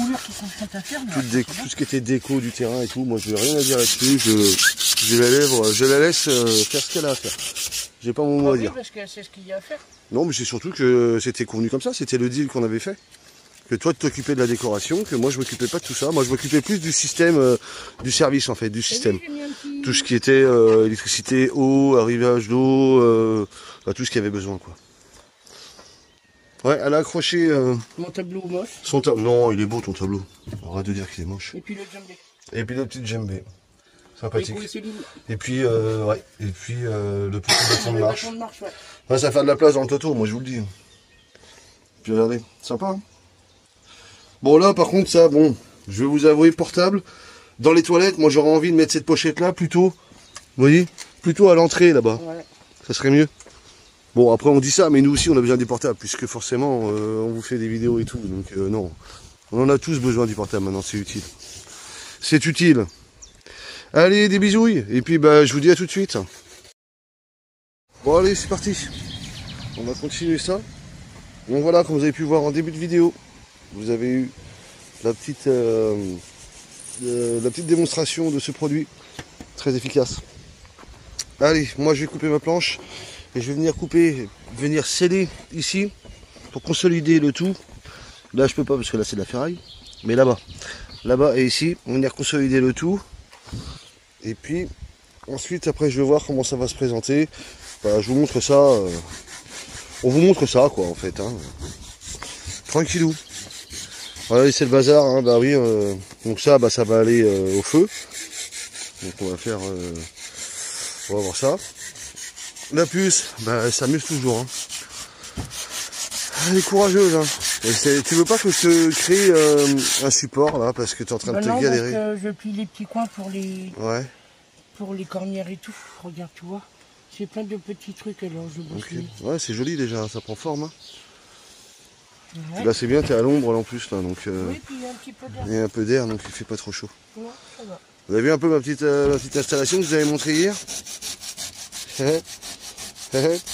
A: tout ce qui était déco du terrain et tout. Moi je n'ai rien à dire là-dessus, je la laisse faire ce qu'elle a à faire. J'ai pas mon mot à dire.
B: Parce que c'est ce qu'il y a à faire.
A: Non mais c'est surtout que c'était convenu comme ça, c'était le deal qu'on avait fait. Que toi de t'occuper de la décoration, que moi je m'occupais pas de tout ça. Moi je m'occupais plus du système, du service en fait, du système. tout ce qui était électricité, eau, arrivage d'eau, bah, tout ce qu'il y avait besoin, quoi. Ouais, elle a accroché
B: Mon tableau moche.
A: son tableau. Non, il est beau ton tableau. Arrête de dire qu'il est moche.
B: Et puis le djembé.
A: Et puis le petit djembé.
B: Et
A: Sympathique.
B: puis Céline.
A: Et puis, ouais. Et puis le petit bâton de
B: Le
A: marche.
B: bâton de marche, ouais.
A: Ouais, ça fait de la place dans le toto, moi je vous le dis. Puis regardez, sympa. Hein. Bon là, par contre, ça, bon, je vais vous avouer, portable. Dans les toilettes, moi j'aurais envie de mettre cette pochette là plutôt. Vous voyez, plutôt à l'entrée là-bas.
B: Ouais.
A: Ça serait mieux. Bon, après on dit ça, mais nous aussi on a besoin des portables, puisque forcément on vous fait des vidéos et tout. Donc non, on en a tous besoin du portable maintenant, c'est utile. C'est utile. Allez, des bisouilles. Et puis bah je vous dis à tout de suite. Bon allez, c'est parti. On va continuer ça. Donc voilà, comme vous avez pu voir en début de vidéo, vous avez eu la petite démonstration de ce produit. Très efficace. Allez, moi je vais couper ma planche. Et je vais venir sceller ici pour consolider le tout. Là je peux pas parce que là c'est de la ferraille. Mais là-bas. Là-bas et ici, on va venir consolider le tout. Et puis ensuite après je vais voir comment ça va se présenter. Bah, je vous montre ça. On vous montre ça quoi en fait. Hein. Tranquillou. Voilà c'est le bazar. Hein, bah oui. Donc ça, bah, ça va aller au feu. Donc on va faire. On va voir ça. La puce, bah, elle s'amuse toujours. Hein. Elle est courageuse. Hein. Tu veux pas que je te crée un support là parce que tu es en train de te galérer.
B: Parce que je plie les petits coins pour les cornières et tout. Regarde, tu vois. J'ai plein de petits trucs alors je bosse.
A: Okay. Ouais, c'est joli déjà, ça prend forme. Hein.
B: Ouais.
A: Là c'est bien, t'es à l'ombre là en plus là, donc
B: oui, puis il y a un petit peu d'air.
A: il y a un peu d'air donc il fait pas trop chaud.
B: Ouais, ça va.
A: Vous avez vu un peu ma petite installation que je vous avais montrée hier.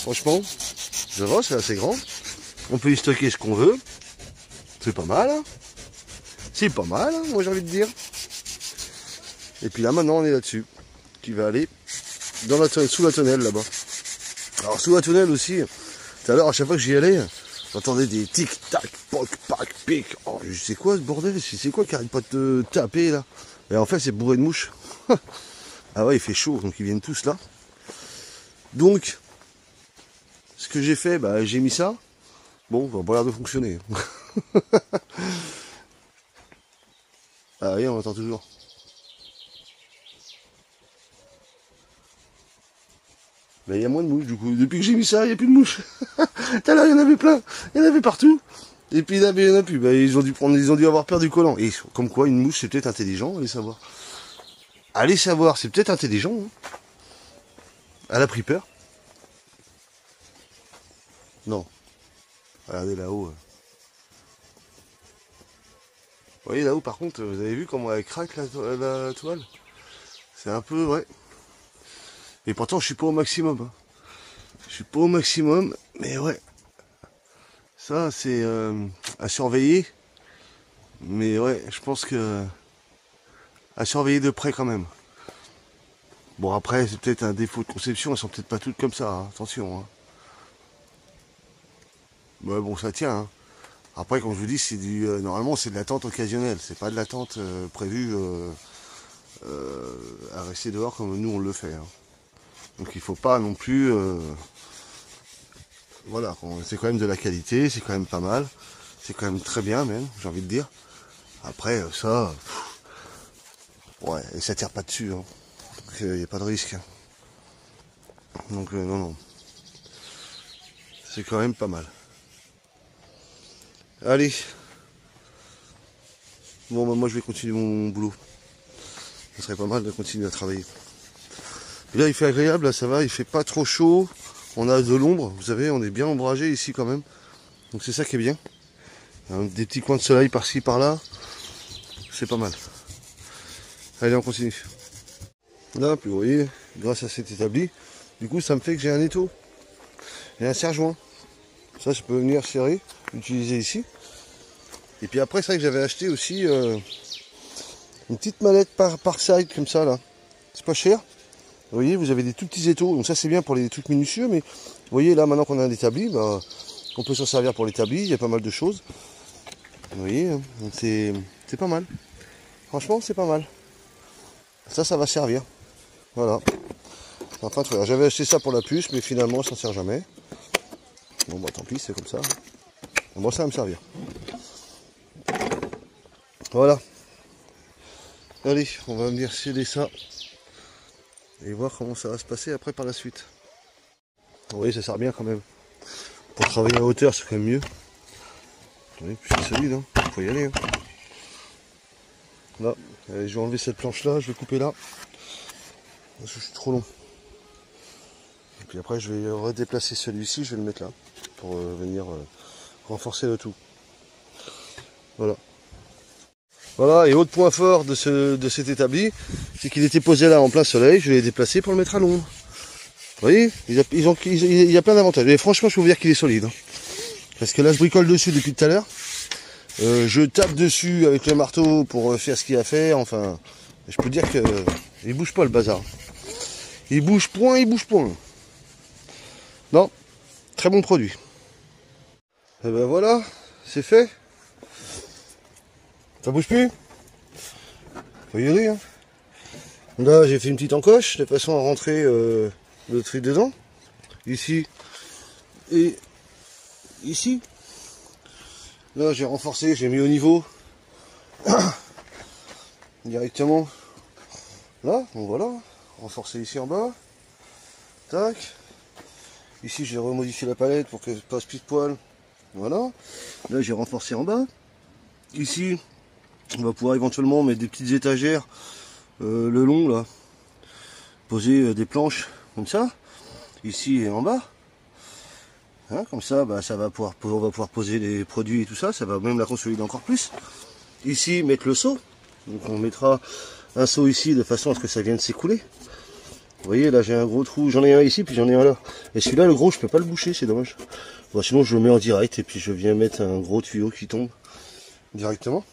A: Franchement, ça va, c'est assez grand. On peut y stocker ce qu'on veut. C'est pas mal. Hein. C'est pas mal, hein, moi j'ai envie de dire. Et puis là maintenant on est là-dessus. Qui va aller dans sous la tonnelle là-bas. Alors sous la tonnelle aussi, tout à l'heure à chaque fois que j'y allais, j'entendais des tic-tac, poc, pac, pic. Oh, je sais quoi ce bordel, c'est quoi qui arrête pas de te taper là. Et en fait c'est bourré de mouches. Ah ouais il fait chaud, donc ils viennent tous là. Donc, ce que j'ai fait, bah, j'ai mis ça. Bon, ça n'a pas l'air de fonctionner. Ah oui, on entend toujours. Bah, il y a moins de mouches, du coup. Depuis que j'ai mis ça, il n'y a plus de mouches. Tout à l'heure, il y en avait plein. Il y en avait partout. Et puis là, il n'y en a plus. Bah, ils ont dû avoir peur du collant. Et comme quoi, une mouche, c'est peut-être intelligent, allez savoir. Allez savoir, c'est peut-être intelligent. Hein. Elle a pris peur. Non. Regardez là-haut. Vous voyez là-haut par contre, vous avez vu comment elle craque la toile? C'est un peu, ouais. Et pourtant je suis pas au maximum. Hein. Je suis pas au maximum, mais ouais. Ça c'est à surveiller. Mais ouais, je pense que à surveiller de près quand même. Bon après c'est peut-être un défaut de conception, elles sont peut-être pas toutes comme ça, hein. Attention. Hein. Ouais bon ça tient. Hein. Après comme je vous dis c'est du normalement c'est de la tente occasionnelle, c'est pas de la tente prévue à rester dehors comme nous on le fait. Hein. Donc il faut pas non plus voilà, c'est quand même de la qualité, c'est quand même pas mal, c'est quand même très bien même, j'ai envie de dire. Après ça ouais, et ça tire pas dessus, hein. Donc il n'y a pas de risque. Hein. Donc non non. C'est quand même pas mal. Allez. Bon bah moi je vais continuer mon boulot. Ça serait pas mal de continuer à travailler. Et là il fait agréable, là ça va, il fait pas trop chaud. On a de l'ombre, vous savez, on est bien ombragé ici quand même. Donc c'est ça qui est bien. Des petits coins de soleil par-ci par-là. C'est pas mal. Allez on continue. Là, puis vous voyez, grâce à cet établi, du coup ça me fait que j'ai un étau. Et un serre-joint. Ça je peux venir serrer, utiliser ici. Et puis après c'est vrai que j'avais acheté aussi une petite mallette par side comme ça là. C'est pas cher. Vous voyez, vous avez des tout petits étaux, donc ça c'est bien pour les trucs minutieux, mais vous voyez là maintenant qu'on a un établi, bah, on peut s'en servir pour l'établi, il y a pas mal de choses. Vous voyez, c'est pas mal. Franchement c'est pas mal. Ça va servir. Voilà. Enfin, j'avais acheté ça pour la puce, mais finalement, ça ne sert jamais. Bon, bah tant pis, c'est comme ça. Moi, ça va me servir. Voilà. Allez, on va venir sceller ça. Et voir comment ça va se passer après par la suite. Oui, ça sert bien quand même. Pour travailler à hauteur, c'est quand même mieux. Oui, puis c'est solide, hein. Faut y aller. Hein. Là, allez, je vais enlever cette planche là, je vais couper là. Parce que je suis trop long. Et puis après, je vais redéplacer celui-ci, je vais le mettre là. Pour venir renforcer le tout. Voilà. Voilà, et autre point fort de cet établi, c'est qu'il était posé là en plein soleil, je l'ai déplacé pour le mettre à l'ombre. Vous voyez, il y a plein d'avantages. Et franchement, je peux vous dire qu'il est solide. Hein. Parce que là, je bricole dessus depuis tout à l'heure. Je tape dessus avec le marteau pour faire ce qu'il y a à faire. Enfin, je peux dire que il bouge pas le bazar. Il bouge point, il bouge point. Non, très bon produit. Et ben voilà, c'est fait. Ça bouge plus. Faut y aller. Hein. Là, j'ai fait une petite encoche de façon à rentrer le truc dedans. Ici et ici. Là, j'ai renforcé, j'ai mis au niveau. Directement. Là, donc voilà. Renforcé ici en bas. Tac. Ici, j'ai remodifié la palette pour qu'elle passe plus de poil. Voilà. Là, j'ai renforcé en bas. Ici, on va pouvoir éventuellement mettre des petites étagères le long là. Poser des planches comme ça. Ici et en bas. Hein, comme ça, bah, on va pouvoir poser les produits et tout ça. Ça va même la consolider encore plus. Ici, mettre le seau. Donc on mettra un seau ici de façon à ce que ça vienne s'écouler. Vous voyez, là j'ai un gros trou. J'en ai un ici, puis j'en ai un là. Et celui-là, le gros, je peux pas le boucher, c'est dommage. Bon, sinon, je le mets en direct et puis je viens mettre un gros tuyau qui tombe directement.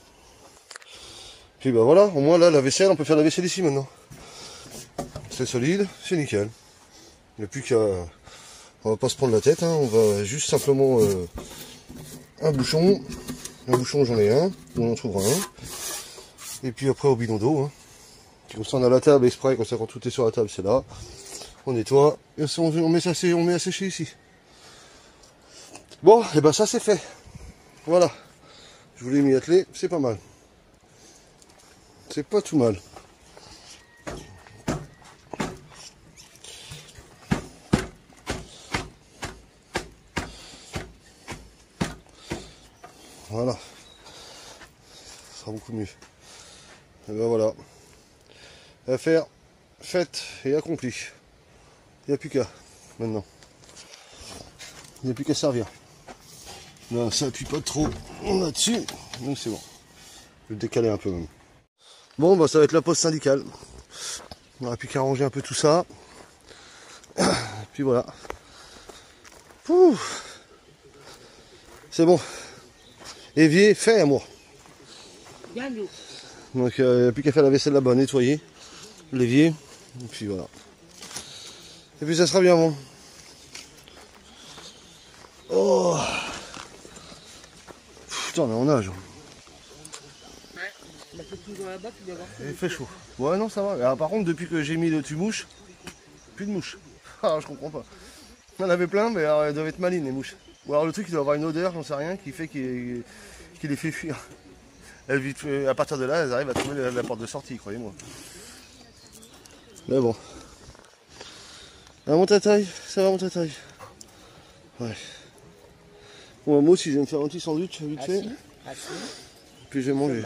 A: Puis bah voilà, au moins là, la vaisselle, on peut faire la vaisselle ici maintenant. C'est solide, c'est nickel. Il n'y a plus qu'à... On va pas se prendre la tête, hein. On va juste simplement un bouchon. Un bouchon, j'en ai un, on en trouvera un. Et puis après au bidon d'eau. Hein. Comme ça on a la table exprès, comme ça quand tout est sur la table c'est là. On nettoie et on met à sécher ici. Bon, et ben ça c'est fait. Voilà. Je vous l'ai mis attelé, c'est pas mal. C'est pas tout mal. Voilà. Ça sera beaucoup mieux. Et ben voilà. Affaire faite et accomplie. Il n'y a plus qu'à maintenant. Il n'y a plus qu'à servir. Là, ça appuie pas trop là-dessus. Donc c'est bon. Je vais le décaler un peu même. Bon, bah ça va être la pause syndicale. On n'aura plus qu'à ranger un peu tout ça. Et puis voilà. C'est bon. Évier fait à moi. Donc il n'y a plus qu'à faire la vaisselle là-bas, nettoyer l'évier. Et puis voilà. Et puis ça sera bien bon. Oh putain, on est en nage. Il fait chaud. Ouais, non, ça va. Alors, par contre, depuis que j'ai mis le tue-mouche, plus de mouches. Ah, je comprends pas. On en avait plein, mais alors, elles doivent être malines les mouches. Ou alors le truc, il doit avoir une odeur, j'en sais rien, qui fait qu'il les fait fuir. À partir de là, elles arrivent à trouver la porte de sortie, croyez-moi. Mais bon. Ah, mon tataille, ça va mon tataille. Ouais. Bon, moi aussi, je vais me faire un petit sandwich vite fait. Puis je vais manger.